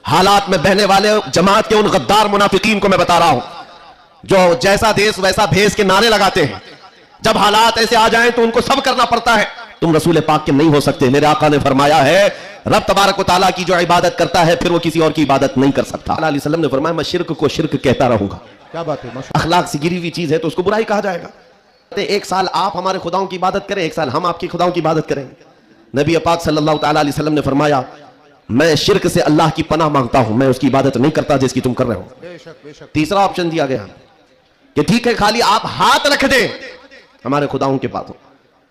حالات میں بہنے والے جماعت کے ان غدار منافقین کو میں بتا رہا ہوں جو جیسا دیس ویسا بھیس کے نعرے لگاتے ہیں. جب حالات ایسے آ جائیں تو ان کو سب کرنا پڑتا ہے. تم رسول پاک کے نہیں ہو سکتے. میرے آقا نے فرمایا ہے رب تبارک و تعالیٰ کی جو عبادت کرتا ہے پھر وہ کسی اور کی عبادت نہیں کر سکتا. اللہ علیہ وسلم نے فرمایا میں شرک کو شرک کہتا رہوں گا. کیا بات ہے. اخلاق سے گری ہوئی چیز ہے تو اس کو برائی کہا جائے گا. ایک سال آپ ہمارے خداؤں کی عبادت کریں, ایک سال ہم آپ کی خداؤں کی عبادت کریں. نبی پاک صلی اللہ تعالیٰ علیہ وسلم نے فرمایا میں شرک سے اللہ کی پناہ مانگتا ہوں, میں اس کی عبادت نہیں کرتا جس کی تم کر رہے ہو. تیسرا آپشن دیا گیا کہ ٹھیک ہے خالی آپ ہاتھ رکھ دیں ہمارے خداؤں کے پاس,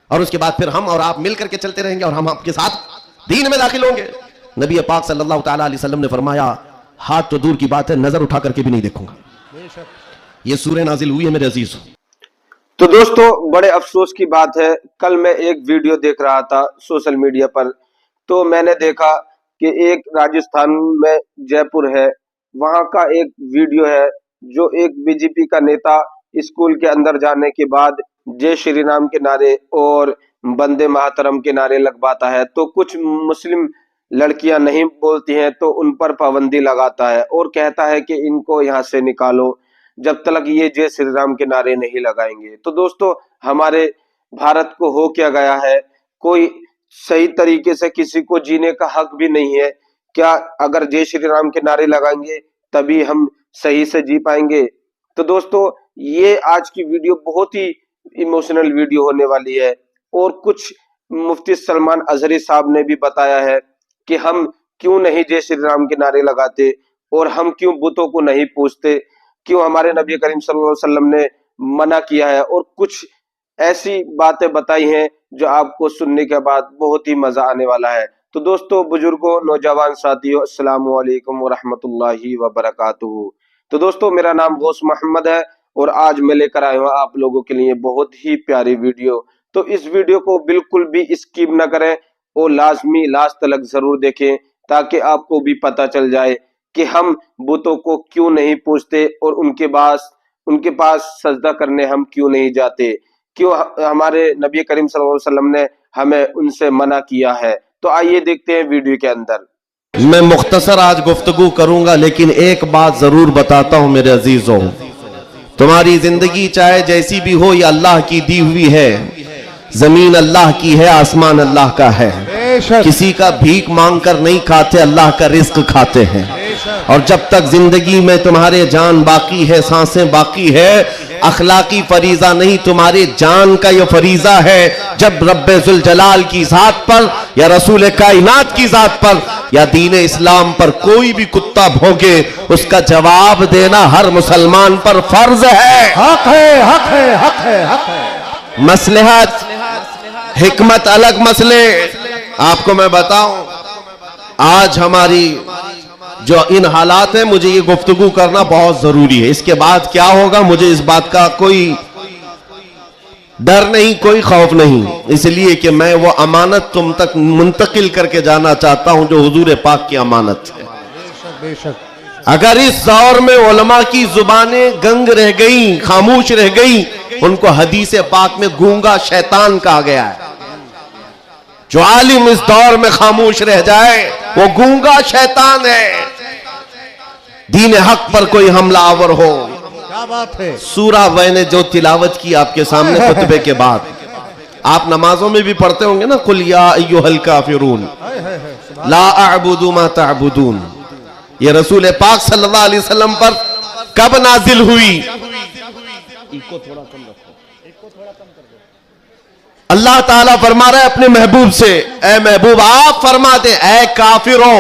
اور اس کے بعد پھر ہم اور آپ مل کر کے چلتے رہیں گے اور ہم آپ کے ساتھ دین میں داخل ہوں گے. نبی پاک صلی اللہ تعالیٰ علیہ وسلم نے فرمایا ہاتھ تو دور کی بات ہے, نظر اٹھا کر کے بھی نہیں دیکھوں گا. یہ سورہ نازل ہوئی ہے میرے عزیز. تو دوستو بڑے افسوس کی بات ہے, کل میں ایک ویڈیو دیکھ رہا تھا سوشل میڈیا پر, تو میں نے دیکھا کہ ایک راجستھان میں جے پور ہے, وہاں کا ایک ویڈیو ہے جو ایک بی جے پی کا نیتا اسکول کے اندر جانے کے بعد جے شری رام کے نعرے اور بندے ماترم کے نعرے لگواتا ہے, تو کچھ مسلم لڑکیاں نہیں بولتی ہیں تو ان پر پابندی لگاتا ہے اور کہتا ہے کہ ان کو یہاں سے نکالو جب تک یہ جے شری رام کے نعرے نہیں لگائیں گے. تو دوستو ہمارے بھارت کو ہو کیا گیا ہے, کوئی صحیح طریقے سے کسی کو جینے کا حق بھی نہیں ہے کیا؟ اگر جے شری رام کے نعرے لگائیں گے تبھی ہم صحیح سے جی پائیں گے. تو دوستو یہ آج کی ویڈیو بہت ہی ایموشنل ویڈیو ہونے والی ہے, اور کچھ مفتی سلمان اظہری صاحب نے بھی بتایا ہے کہ ہم کیوں نہیں جے شری رام کے نعرے لگاتے اور ہم کیوں بتوں کو نہیں پوجتے, کیوں ہمارے نبی کریم صلی اللہ علیہ وسلم نے منع کیا ہے, اور کچھ ایسی باتیں بتائی ہیں جو آپ کو سننے کے بعد بہت ہی مزہ آنے والا ہے. تو دوستو بزرگوں نوجوان ساتھیوں السلام علیکم ورحمۃ اللہ وبرکاتہ. تو دوستو میرا نام غوث محمد ہے اور آج میں لے کر آیا ہوں آپ لوگوں کے لیے بہت ہی پیاری ویڈیو. تو اس ویڈیو کو بالکل بھی اسکپ نہ کریں اور لازمی لاسٹ تک ضرور دیکھیں تاکہ آپ کو بھی پتہ چل جائے کہ ہم بتوں کو کیوں نہیں پوجتے اور ان کے پاس سجدہ کرنے ہم کیوں نہیں جاتے, کیوں ہمارے نبی کریم صلی اللہ علیہ وسلم نے ہمیں ان سے منع کیا ہے. تو آئیے دیکھتے ہیں ویڈیو کے اندر. میں مختصر آج گفتگو کروں گا لیکن ایک بات ضرور بتاتا ہوں میرے عزیزوں, تمہاری زندگی چاہے جیسی بھی ہو یہ اللہ کی دی ہوئی ہے, زمین اللہ کی ہے, آسمان اللہ کا ہے, کسی کا بھیک مانگ کر نہیں کھاتے, اللہ کا رزق کھاتے ہیں. اور جب تک زندگی میں تمہارے جان باقی ہے, سانسیں باقی ہے, اخلاقی فریضہ نہیں تمہارے جان کا یہ فریضہ ہے. جب رب ذوالجلال کی ذات پر یا رسول کائنات کی ذات پر یا دین اسلام پر کوئی بھی کتا بھونکے اس کا جواب دینا ہر مسلمان پر فرض ہے. حق ہے, حق ہے, حق ہے, حق ہے. مصلحت حکمت الگ مسئلے. آپ کو میں بتاؤں آج ہماری جو ان حالات ہیں مجھے یہ گفتگو کرنا بہت ضروری ہے. اس کے بعد کیا ہوگا مجھے اس بات کا کوئی ڈر نہیں, کوئی خوف نہیں, اس لیے کہ میں وہ امانت تم تک منتقل کر کے جانا چاہتا ہوں جو حضور پاک کی امانت ہے. بے شک. اگر اس دور میں علماء کی زبانیں گنگ رہ گئیں, خاموش رہ گئیں, ان کو حدیث پاک میں گونگا شیطان کہا گیا ہے. جو عالم اس دور میں خاموش رہ جائے وہ گونگا شیطان ہے. دین حق پر کوئی حملہ آور ہو. کیا بات ہے. سورہ میں نے جو تلاوت کی آپ کے سامنے خطبے کے بعد, آپ نمازوں میں بھی پڑھتے ہوں گے نا, قل یا ایھا الکافرون لا اعبد ما تعبدون. یہ رسول پاک صلی اللہ علیہ وسلم پر کب نازل ہوئی؟ اللہ تعالیٰ فرما رہا ہے اپنے محبوب سے, اے محبوب آپ فرما دیں اے کافروں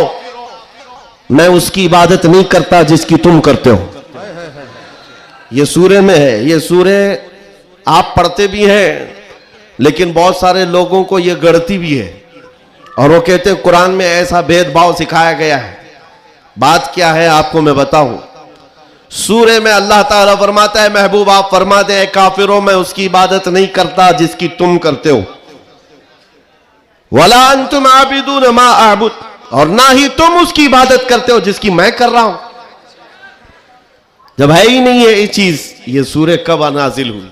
میں اس کی عبادت نہیں کرتا جس کی تم کرتے ہو. یہ سورے میں ہے, یہ سورے آپ پڑھتے بھی ہیں لیکن بہت سارے لوگوں کو یہ گڑتی بھی ہے اور وہ کہتے ہیں قرآن میں ایسا بھید بھاؤ سکھایا گیا ہے. بات کیا ہے آپ کو میں بتاؤں. سورے میں اللہ تعالیٰ فرماتا ہے محبوب آپ فرما دیں اے کافروں میں اس کی عبادت نہیں کرتا جس کی تم کرتے ہو. وَلَا أَنْتُمْ عَابِدُونَ مَا أَعْبُدُ, اور نہ ہی تم اس کی عبادت کرتے ہو جس کی میں کر رہا ہوں. جب ہے ہی نہیں ہے یہ چیز, یہ سورہ کب نازل ہوئی؟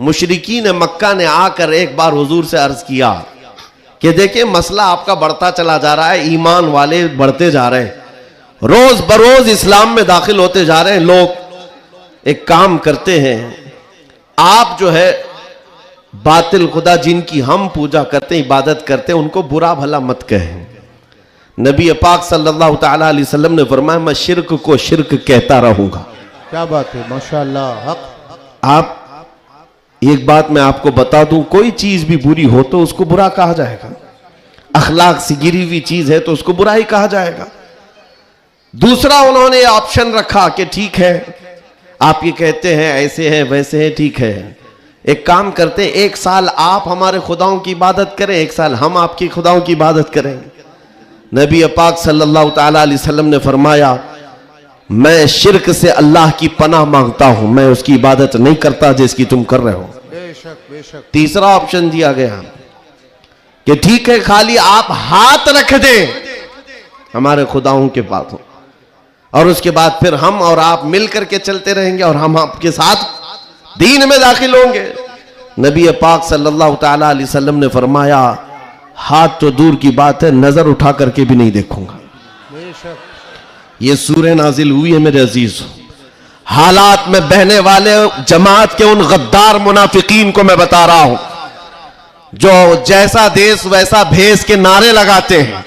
مشرکین مکہ نے آ کر ایک بار حضور سے عرض کیا کہ دیکھیں مسئلہ آپ کا بڑھتا چلا جا رہا ہے, ایمان والے بڑھتے جا رہے ہیں, روز بروز اسلام میں داخل ہوتے جا رہے ہیں لوگ. ایک کام کرتے ہیں, آپ جو ہے باطل خدا جن کی ہم پوجا کرتے ہیں, عبادت کرتے ہیں, ان کو برا بھلا مت کہیں. نبی پاک صلی اللہ تعالی علیہ وسلم نے فرمایا میں شرک کو شرک کہتا رہوں گا. کیا بات ہے, ماشاءاللہ. حق. آپ ایک بات میں آپ کو بتا دوں, کوئی چیز بھی بری ہو تو اس کو برا کہا جائے گا. اخلاق سے گری ہوئی چیز ہے تو اس کو برا ہی کہا جائے گا. دوسرا انہوں نے آپشن رکھا کہ ٹھیک ہے آپ یہ کہتے ہیں ایسے ہیں ویسے ہیں, ٹھیک ہے ایک کام کرتے, ایک سال آپ ہمارے خداؤں کی عبادت کریں, ایک سال ہم آپ کی خداؤں کی عبادت کریں. نبی پاک صلی اللہ تعالی علیہ وسلم نے فرمایا میں شرک سے اللہ کی پناہ مانگتا ہوں, میں اس کی عبادت نہیں کرتا جس کی تم کر رہے ہو. بے شک بے شک. تیسرا آپشن دیا گیا کہ ٹھیک ہے خالی آپ ہاتھ رکھ دیں ہمارے خداؤں کے پاس, اور اس کے بعد پھر ہم اور آپ مل کر کے چلتے رہیں گے اور ہم آپ کے ساتھ دین میں داخل ہوں گے. نبی پاک صلی اللہ تعالی علیہ وسلم نے فرمایا ہاتھ تو دور کی بات ہے, نظر اٹھا کر کے بھی نہیں دیکھوں گا. بے شک. یہ سورہ نازل ہوئی ہے میرے عزیز. حالات میں بہنے والے جماعت کے ان غدار منافقین کو میں بتا رہا ہوں جو جیسا دیس ویسا بھیس کے نعرے لگاتے ہیں.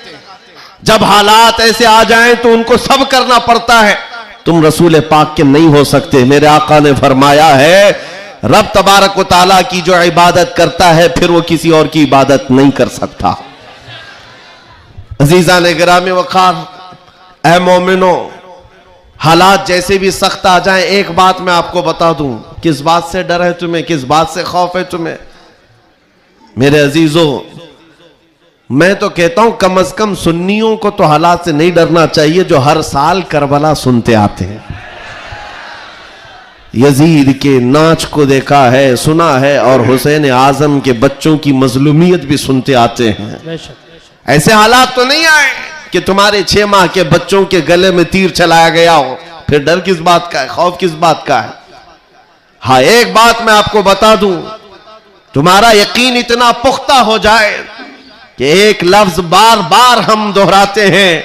جب حالات ایسے آ جائیں تو ان کو سب کرنا پڑتا ہے. تم رسول پاک کے نہیں ہو سکتے. میرے آقا نے فرمایا ہے رب تبارک و تعالیٰ کی جو عبادت کرتا ہے پھر وہ کسی اور کی عبادت نہیں کر سکتا. عزیزان گرامی وقار, اے مومنو, حالات جیسے بھی سخت آ جائیں ایک بات میں آپ کو بتا دوں, کس بات سے ڈر ہے تمہیں, کس بات سے خوف ہے تمہیں؟ میرے عزیزو, میں تو کہتا ہوں کم از کم سنیوں کو تو حالات سے نہیں ڈرنا چاہیے جو ہر سال کربلا سنتے آتے ہیں. یزید کے ناچ کو دیکھا ہے, سنا ہے, اور حسین اعظم کے بچوں کی مظلومیت بھی سنتے آتے ہیں. ایسے حالات تو نہیں آئے کہ تمہارے 6 ماہ کے بچوں کے گلے میں تیر چلایا گیا ہو, پھر ڈر کس بات کا ہے, خوف کس بات کا ہے؟ ہاں ایک بات میں آپ کو بتا دوں, تمہارا یقین اتنا پختہ ہو جائے کہ ایک لفظ بار بار ہم دہراتے ہیں,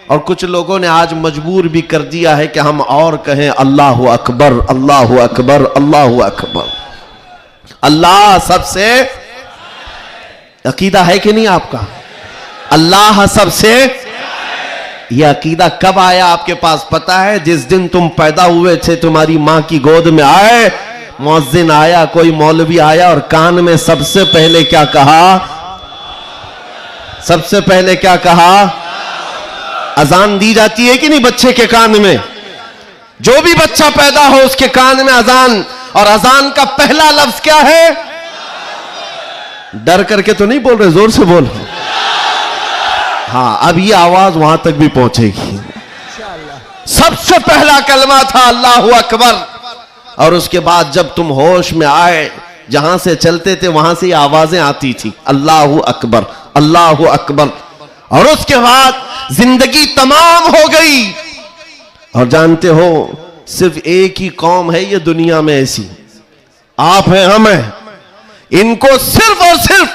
اور کچھ لوگوں نے آج مجبور بھی کر دیا ہے کہ ہم اور کہیں اللہ اکبر, اللہ اکبر, اللہ اکبر. اللہ سب سے, عقیدہ ہے کہ نہیں آپ کا؟ اللہ سب سے. یہ عقیدہ کب آیا آپ کے پاس پتا ہے؟ جس دن تم پیدا ہوئے تھے, تمہاری ماں کی گود میں آئے, مؤذن آیا, کوئی مولوی آیا اور کان میں سب سے پہلے کیا کہا؟ سب سے پہلے کیا کہا؟ اذان دی جاتی ہے کہ نہیں بچے کے کان میں؟ جو بھی بچہ پیدا ہو اس کے کان میں اذان, اور اذان کا پہلا لفظ کیا ہے؟ ڈر کر کے تو نہیں بول رہے, زور سے بول. ہاں اب یہ آواز وہاں تک بھی پہنچے گی. سب سے پہلا کلمہ تھا اللہ اکبر, اور اس کے بعد جب تم ہوش میں آئے, جہاں سے چلتے تھے وہاں سے یہ آوازیں آتی تھی, اللہ اکبر, اللہ اکبر. اور اس کے بعد زندگی تمام ہو گئی. اور جانتے ہو صرف ایک ہی قوم ہے یہ دنیا میں ایسی, آپ ہیں, ہم ہیں, ان کو صرف اور صرف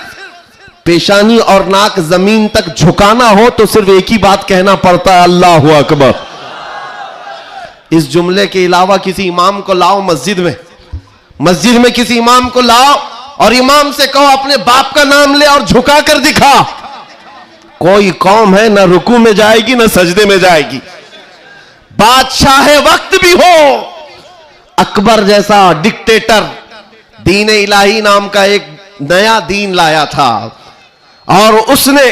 پیشانی اور ناک زمین تک جھکانا ہو تو صرف ایک ہی بات کہنا پڑتا ہے, اللہ اکبر. اس جملے کے علاوہ کسی امام کو لاؤ مسجد میں کسی امام کو لاؤ اور امام سے کہو اپنے باپ کا نام لے اور جھکا کر دکھا, کوئی قوم ہے نہ رکوع میں جائے گی نہ سجدے میں جائے گی. بادشاہ وقت بھی ہو, اکبر جیسا ڈکٹیٹر دین الہی نام کا ایک نیا دین لایا تھا, اور اس نے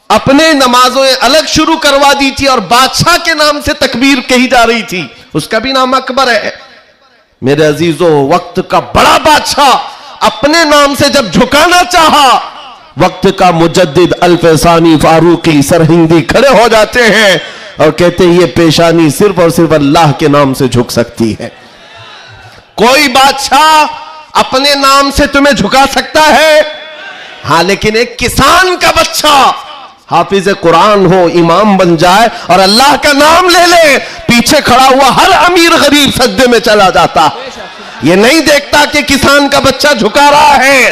اپنے نمازوں الگ شروع کروا دی تھی, اور بادشاہ کے نام سے تکبیر کہی جا رہی تھی, اس کا بھی نام اکبر ہے. میرے عزیزو, وقت کا بڑا بادشاہ اپنے نام سے جب جھکانا چاہا, وقت کا مجدد الفسانی فاروقی سرہندی کھڑے ہو جاتے ہیں اور کہتے ہیں یہ پیشانی صرف اور صرف اللہ کے نام سے جھک سکتی ہے. کوئی بادشاہ اپنے نام سے تمہیں جھکا سکتا ہے؟ ہاں, لیکن ایک کسان کا بچہ حافظ قرآن ہو, امام بن جائے اور اللہ کا نام لے لے, پیچھے کھڑا ہوا ہر امیر غریب سجدے میں چلا جاتا. یہ نہیں دیکھتا کہ کسان کا بچہ جھکا رہا ہے,